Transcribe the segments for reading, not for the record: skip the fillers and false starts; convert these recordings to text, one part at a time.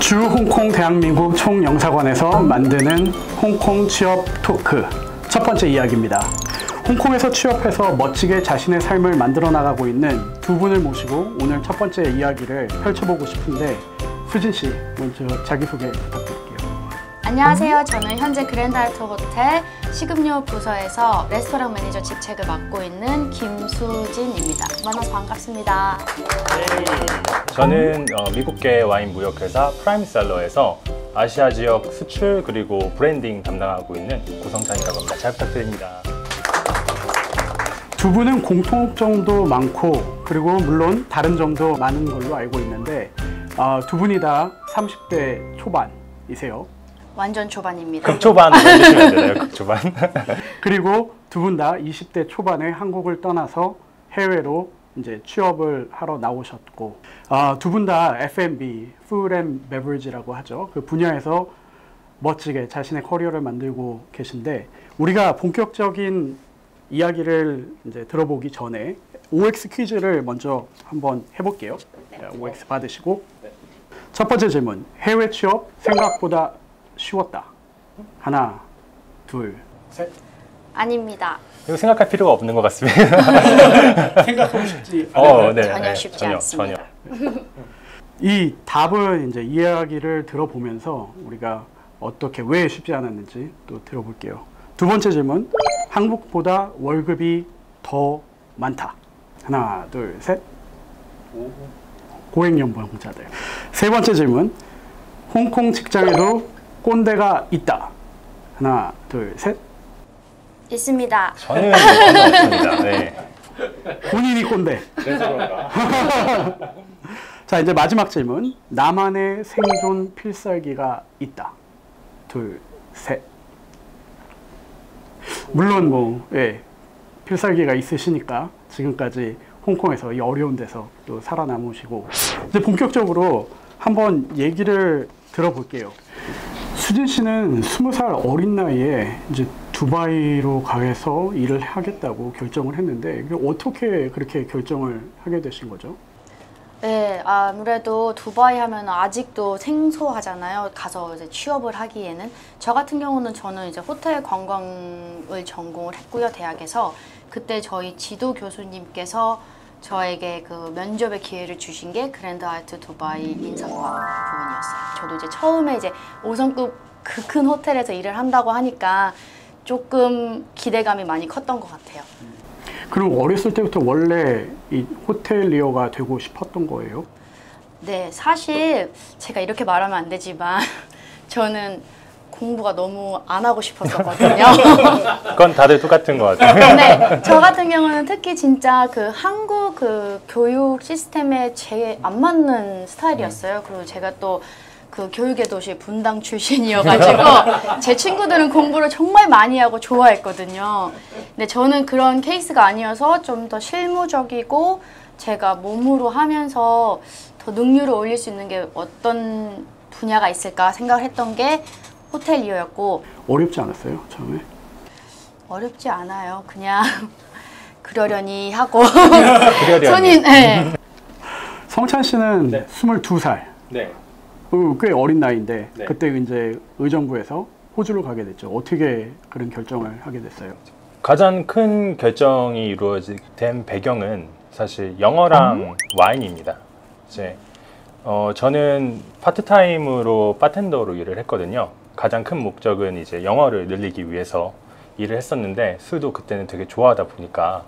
주 홍콩 대한민국 총영사관에서 만드는 홍콩 취업 토크 첫 번째 이야기입니다. 홍콩에서 취업해서 멋지게 자신의 삶을 만들어 나가고 있는 두 분을 모시고 오늘 첫 번째 이야기를 펼쳐보고 싶은데, 수진 씨 먼저 자기소개 부탁드릴게요. 안녕하세요. 저는 현재 그랜드하이트 호텔 식음료 부서에서 레스토랑 매니저 직책을 맡고 있는 김수진입니다. 만나서 반갑습니다. 저는 미국계 와인 무역회사 프라임셀러에서 아시아 지역 수출 그리고 브랜딩 담당하고 있는 고성찬이라고 합니다. 잘 부탁드립니다. 두 분은 공통점도 많고 그리고 물론 다른 점도 많은 걸로 알고 있는데, 두 분이 다 30대 초반이세요. 완전 초반입니다. 극초반 만드시면 되나요? 극초반. 그리고 두 분 다 20대 초반에 한국을 떠나서 해외로 이제 취업을 하러 나오셨고, 두 분 다 F&B, Food and Beverage라고 하죠. 그 분야에서 멋지게 자신의 커리어를 만들고 계신데, 우리가 본격적인 이야기를 이제 들어보기 전에 OX 퀴즈를 먼저 한번 해볼게요. OX 받으시고. 첫 번째 질문, 해외 취업 생각보다 쉬웠다. 하나, 둘, 셋. 아닙니다. 이거 생각할 필요가 없는 것 같습니다. 생각하고 싶지 않아요. 네, 전혀 쉽지 않습니다. 이 답을 이제 이야기를 들어보면서 우리가 어떻게 왜 쉽지 않았는지 또 들어볼게요. 두 번째 질문, 한국보다 월급이 더 많다. 하나, 둘, 셋. 고액연봉자들. 세 번째 질문, 홍콩 직장에도 꼰대가 있다. 하나, 둘, 셋. 있습니다. 저는 없습니다. 네. 본인이 꼰대. 그래서 그런가? 자, 이제 마지막 질문. 나만의 생존 필살기가 있다. 둘, 셋. 물론 뭐 필살기가 있으시니까 지금까지 홍콩에서 이 어려운 데서 또 살아남으시고, 이제 본격적으로 한번 얘기를 들어볼게요. 수진 씨는 20살 어린 나이에 이제 두바이로 가서 일을 하겠다고 결정을 했는데, 어떻게 그렇게 결정을 하게 되신 거죠? 네, 아무래도 두바이 하면 아직도 생소하잖아요. 가서 이제 취업을 하기에는. 저 같은 경우는 저는 이제 호텔 관광을 전공을 했고요, 대학에서. 그때 저희 지도 교수님께서 저에게 그 면접의 기회를 주신 게 그랜드하이트 두바이 인사과 부분이었어요. 저도 이제 처음에 이제 5성급 그 큰 호텔에서 일을 한다고 하니까 조금 기대감이 많이 컸던 것 같아요. 그럼 어렸을 때부터 원래 이 호텔리어가 되고 싶었던 거예요? 네, 사실 제가 이렇게 말하면 안 되지만 저는 공부가 너무 안 하고 싶었었거든요. 그건 다들 똑같은 것 같아요. 네, 저 같은 경우는 특히 진짜 그 한국 그 교육 시스템에 제일 안 맞는 스타일이었어요. 그리고 제가 또 그 교육의 도시 분당 출신이어가지고 제 친구들은 공부를 정말 많이 하고 좋아했거든요. 근데 저는 그런 케이스가 아니어서 좀 더 실무적이고 제가 몸으로 하면서 더 능률을 올릴 수 있는 게 어떤 분야가 있을까 생각을 했던 게 호텔리어였고. 어렵지 않았어요, 처음에? 어렵지 않아요. 그냥 그러려니 하고 그러려니. 네. 성찬 씨는 네. 22살. 네. 꽤 어린 나이인데, 네. 그때 이제 의정부에서 호주로 가게 됐죠. 어떻게 그런 결정을 하게 됐어요? 가장 큰 결정이 이루어진 배경은 사실 영어랑 와인입니다. 이제 저는 파트타임으로 바텐더로 일을 했거든요. 가장 큰 목적은 이제 영어를 늘리기 위해서 일을 했었는데, 술도 그때는 되게 좋아하다 보니까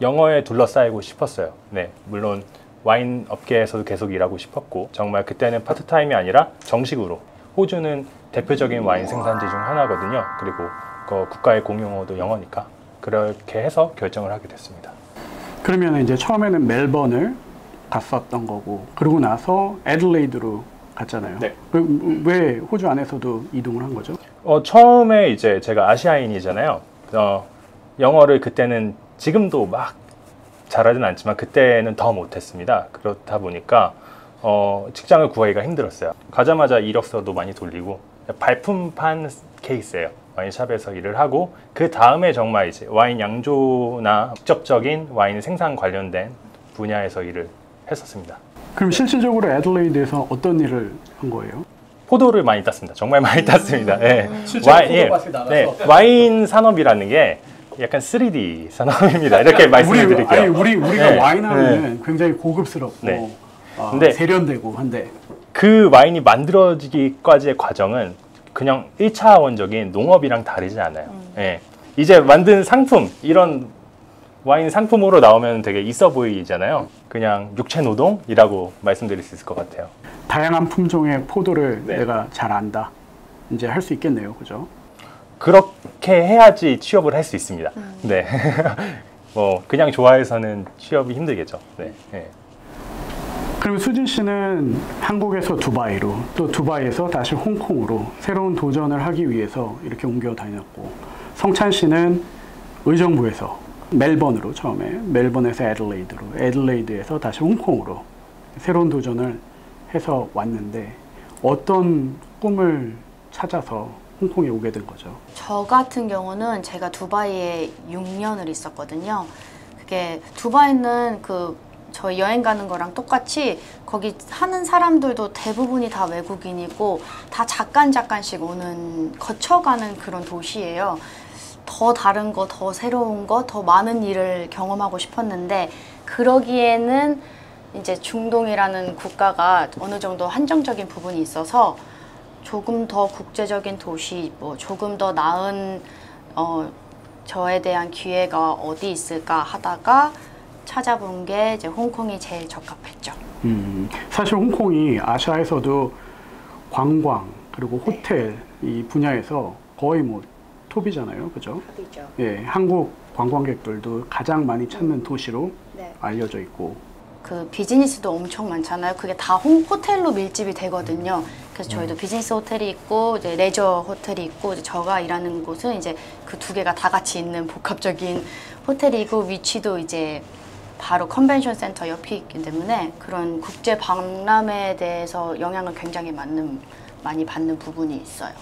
영어에 둘러싸이고 싶었어요. 네, 물론 와인 업계에서도 계속 일하고 싶었고, 정말 그때는 파트타임이 아니라 정식으로. 호주는 대표적인 와인 생산지 중 하나거든요. 그리고 국가의 공용어도 영어니까 그렇게 해서 결정을 하게 됐습니다. 그러면 이제 처음에는 멜번을 갔었던 거고, 그러고 나서 애들레이드로 갔잖아요. 네. 왜 호주 안에서도 이동을 한 거죠? 처음에 이제 제가 아시아인이잖아요. 영어를 그때는 지금도 막 잘하진 않지만 그때는 더 못했습니다. 그렇다 보니까 직장을 구하기가 힘들었어요. 가자마자 이력서도 많이 돌리고 발품판 케이스예요. 와인샵에서 일을 하고, 그 다음에 정말 이제 와인 양조나 직접적인 와인 생산 관련된 분야에서 일을 했었습니다. 그럼 실질적으로 애들레이드에서 어떤 일을 한 거예요? 포도를 많이 땄습니다. 정말 많이 땄습니다. 네. 실제로 예. 포도밭에 나가서 네. 와인 산업이라는 게 약간 3D 산업입니다. 이렇게 말씀을 드릴게요. 우리가 네. 와인 하면 굉장히 고급스럽고 네. 근데 세련되고 한데 그 와인이 만들어지기까지의 과정은 그냥 1차원적인 농업이랑 다르지 않아요. 예. 이제 만든 상품, 이런 와인 상품으로 나오면 되게 있어 보이잖아요. 그냥 육체 노동이라고 말씀드릴 수 있을 것 같아요. 다양한 품종의 포도를 네. 내가 잘 안다. 이제 할 수 있겠네요. 그죠? 그렇게 해야지 취업을 할 수 있습니다. 네. 뭐 그냥 좋아해서는 취업이 힘들겠죠. 네. 네. 그리고 수진 씨는 한국에서 두바이로 또 두바이에서 다시 홍콩으로 새로운 도전을 하기 위해서 이렇게 옮겨 다녔고, 성찬 씨는 의정부에서 멜번으로 처음에 멜번에서 애들레이드로, 애들레이드에서 다시 홍콩으로 새로운 도전을 해서 왔는데 어떤 꿈을 찾아서 홍콩에 오게 된 거죠? 저 같은 경우는 제가 두바이에 6년을 있었거든요. 그게 두바이는 저희 여행 가는 거랑 똑같이 거기 하는 사람들도 대부분이 다 외국인이고 다 잠깐씩 오는, 거쳐가는 그런 도시예요. 더 다른 거, 더 새로운 거, 더 많은 일을 경험하고 싶었는데, 그러기에는 이제 중동이라는 국가가 어느 정도 한정적인 부분이 있어서 조금 더 국제적인 도시, 뭐 조금 더 나은 저에 대한 기회가 어디 있을까 하다가 찾아본 게 이제 홍콩이 제일 적합했죠. 사실 홍콩이 아시아에서도 관광 그리고 호텔 이 분야에서 거의 뭐 톱이잖아요, 그죠? 탑이죠. 예, 한국 관광객들도 가장 많이 찾는 도시로 네. 알려져 있고. 그 비즈니스도 엄청 많잖아요. 그게 다 호텔로 밀집이 되거든요. 그래서 저희도 비즈니스 호텔이 있고 이제 레저 호텔이 있고, 이제 제가 일하는 곳은 이제 그 두 개가 다 같이 있는 복합적인 호텔이고, 위치도 이제 바로 컨벤션 센터 옆에 있기 때문에 그런 국제 박람회에 대해서 영향을 굉장히 많이 받는 부분이 있어요.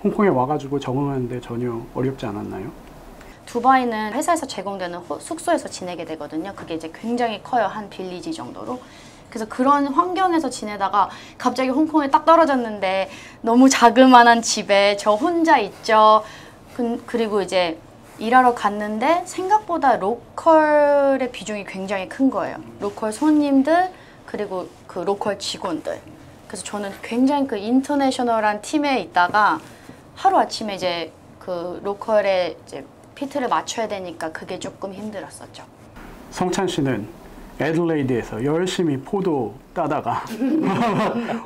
홍콩에 와가지고 적응하는데 전혀 어렵지 않았나요? 두바이는 회사에서 제공되는 숙소에서 지내게 되거든요. 그게 이제 굉장히 커요. 한 빌리지 정도로. 그래서 그런 환경에서 지내다가 갑자기 홍콩에 딱 떨어졌는데 너무 자그마한 집에 저 혼자 있죠. 그리고 이제 일하러 갔는데 생각보다 로컬의 비중이 굉장히 큰 거예요. 로컬 손님들, 그리고 그 로컬 직원들. 그래서 저는 굉장히 그 인터내셔널한 팀에 있다가 하루아침에 이제 그 로컬에 이제 피트를 맞춰야 되니까 그게 조금 힘들었었죠. 성찬 씨는 애들레이드에서 열심히 포도 따다가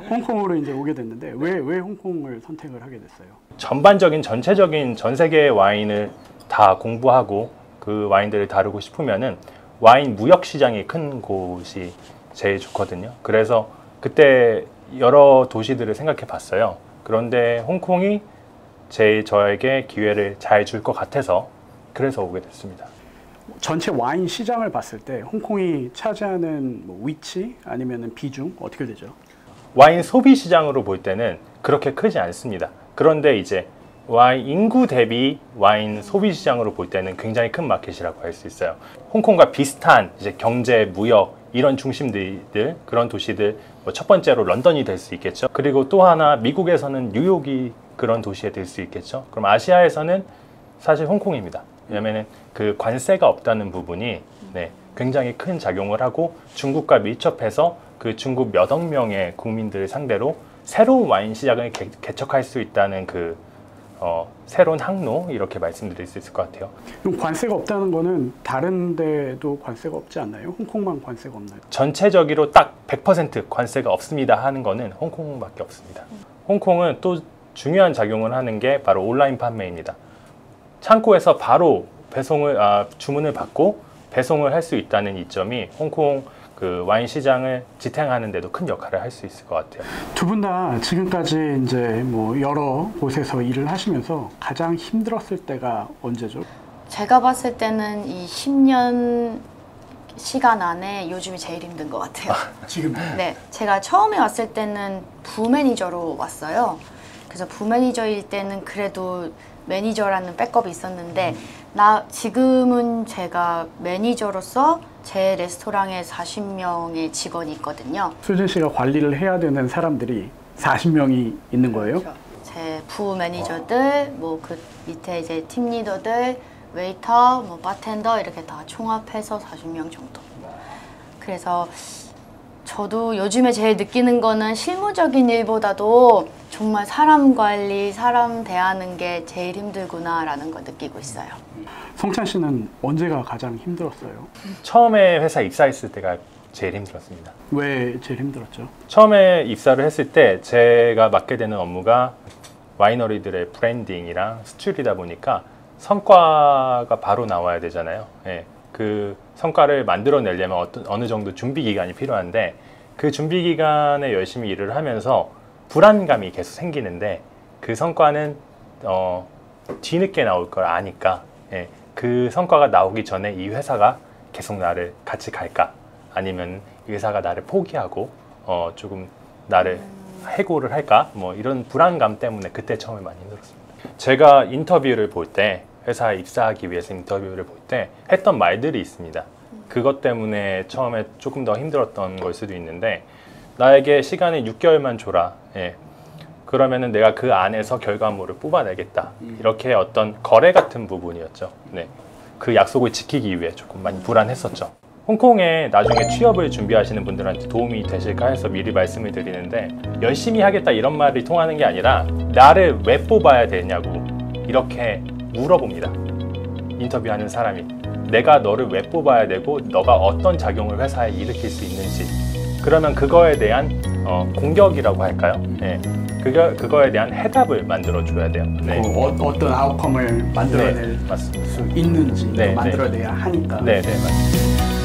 홍콩으로 이제 오게 됐는데 왜 홍콩을 선택을 하게 됐어요? 전체적인 전 세계의 와인을 다 공부하고 그 와인들을 다루고 싶으면은 와인 무역 시장이 큰 곳이 제일 좋거든요. 그래서 그때 여러 도시들을 생각해 봤어요. 그런데 홍콩이 저에게 기회를 잘 줄 것 같아서 그래서 오게 됐습니다. 전체 와인 시장을 봤을 때 홍콩이 차지하는 뭐 위치 아니면 비중 어떻게 되죠? 와인 소비 시장으로 볼 때는 그렇게 크지 않습니다. 그런데 이제 와인 인구 대비 와인 소비 시장으로 볼 때는 굉장히 큰 마켓이라고 할 수 있어요. 홍콩과 비슷한 이제 경제, 무역 이런 중심들, 그런 도시들, 뭐 첫 번째로 런던이 될 수 있겠죠. 그리고 또 하나 미국에서는 뉴욕이 그런 도시에 될 수 있겠죠. 그럼 아시아에서는 사실 홍콩입니다. 왜냐면은 그 관세가 없다는 부분이 굉장히 큰 작용을 하고, 중국과 밀접해서 그 중국 몇억 명의 국민들을 상대로 새로운 와인 시장을 개척할 수 있다는 그 새로운 항로, 이렇게 말씀드릴 수 있을 것 같아요. 그럼 관세가 없다는 거는 다른 데도 관세가 없지 않나요? 홍콩만 관세가 없나요? 전체적으로 딱 100% 관세가 없습니다 하는 거는 홍콩밖에 없습니다. 홍콩은 또 중요한 작용을 하는 게 바로 온라인 판매입니다. 창고에서 바로 주문을 받고 배송을 할 수 있다는 이점이 홍콩 그 와인 시장을 지탱하는 데도 큰 역할을 할 수 있을 것 같아요. 두 분 다 지금까지 이제 뭐 여러 곳에서 일을 하시면서 가장 힘들었을 때가 언제죠? 제가 봤을 때는 이 10년 시간 안에 요즘이 제일 힘든 것 같아요. 지금? 네, 제가 처음에 왔을 때는 부매니저로 왔어요. 그래서 부매니저일 때는 그래도 매니저라는 백업이 있었는데, 지금은 제가 매니저로서 제 레스토랑에 40명의 직원이 있거든요. 수진 씨가 관리를 해야 되는 사람들이 40명이 있는 거예요? 그렇죠. 제 부 매니저들, 뭐 그 밑에 이제 팀 리더들, 웨이터, 뭐 바텐더 이렇게 다 총합해서 40명 정도. 그래서 저도 요즘에 제일 느끼는 거는 실무적인 일보다도 정말 사람 관리, 사람 대하는 게 제일 힘들구나라는 걸 느끼고 있어요. 성찬 씨는 언제가 가장 힘들었어요? 처음에 회사 입사했을 때가 제일 힘들었습니다. 왜 제일 힘들었죠? 처음에 입사를 했을 때 제가 맡게 되는 업무가 와이너리들의 브랜딩이랑 수출이다 보니까 성과가 바로 나와야 되잖아요. 예, 그 성과를 만들어내려면 어느 정도 준비 기간이 필요한데 그 준비 기간에 열심히 일을 하면서 불안감이 계속 생기는데 그 성과는 뒤늦게 나올 걸 아니까 예, 그 성과가 나오기 전에 이 회사가 계속 나를 같이 갈까 아니면 이 회사가 나를 포기하고 조금 나를 해고를 할까 뭐 이런 불안감 때문에 그때 처음에 많이 힘들었습니다. 제가 인터뷰를 볼 때 회사에 입사하기 위해서 인터뷰를 볼 때 했던 말들이 있습니다. 그것 때문에 처음에 조금 더 힘들었던 걸 수도 있는데 나에게 시간을 6개월만 줘라. 예. 그러면은 내가 그 안에서 결과물을 뽑아내겠다. 이렇게 어떤 거래 같은 부분이었죠. 네. 그 약속을 지키기 위해 조금 많이 불안했었죠. 홍콩에 나중에 취업을 준비하시는 분들한테 도움이 되실까 해서 미리 말씀을 드리는데 열심히 하겠다 이런 말이 통하는 게 아니라 나를 왜 뽑아야 되냐고 이렇게 물어봅니다. 인터뷰하는 사람이 내가 너를 왜 뽑아야 되고 너가 어떤 작용을 회사에 일으킬 수 있는지 그러면 그거에 대한 공격이라고 할까요? 네. 그거에 대한 해답을 만들어 줘야 돼요. 네. 어떤 아웃컴을 만들어낼 네, 맞습니다. 수 있는지 네, 만들어내야 하니까. 네, 네, 맞습니다.